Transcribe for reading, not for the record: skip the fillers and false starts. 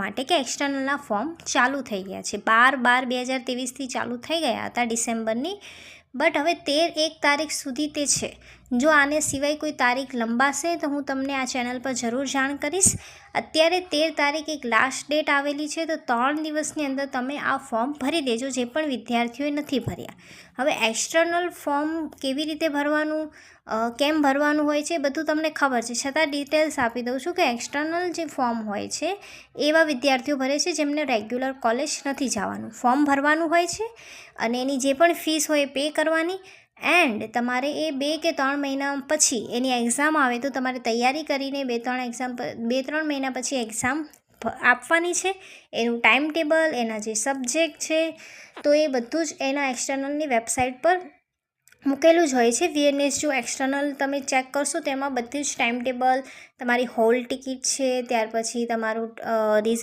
માટે કે એક્સટર્નલના ફોર્મ ચાલુ થઈ ગયા છે. 12/12/2023થી ચાલુ થઈ ગયા હતા ડિસેમ્બરની, બટ હવે 13 તારીખ સુધી તે છે. જો આને સિવાય કોઈ તારીખ લંબાશે તો હું તમને આ ચેનલ પર જરૂર જાણ કરીશ. અત્યારે 13 તારીખ એક લાસ્ટ ડેટ આવેલી છે, તો 3 દિવસની અંદર તમે આ ફોર્મ ભરી દેજો જે પણ વિદ્યાર્થીઓએ નથી ભર્યા. હવે એક્સટર્નલ ફોર્મ કેવી રીતે ભરવાનું, કેમ ભરવાનું હોય છે એ બધું તમને ખબર છે, છતાં ડિટેલ્સ આપી દઉં છું કે એક્સટર્નલ જે ફોર્મ હોય છે એવા વિદ્યાર્થીઓ ભરે છે જેમને રેગ્યુલર કોલેજ નથી જવાનું. ફોર્મ ભરવાનું હોય છે અને એની જે પણ ફીસ હોય એ પે કરવાની, એન્ડ તમારે એ 2 કે 3 મહિના પછી એની એક્ઝામ આવે તો તમારે તૈયારી કરીને 2-3 મહિના પછી એક્ઝામ આપવાની છે. એનું ટાઈમ ટેબલ, એના જે સબ્જેક્ટ છે, તો એ બધું જ એના એક્સટર્નલની વેબસાઇટ પર મૂકેલું જ હોય છે. VNS જો એક્સટર્નલ તમે ચેક કરશો તો એમાં બધું જ ટાઈમ ટેબલ, તમારી હોલ ટિકિટ છે, ત્યાર પછી તમારું રિઝલ્ટ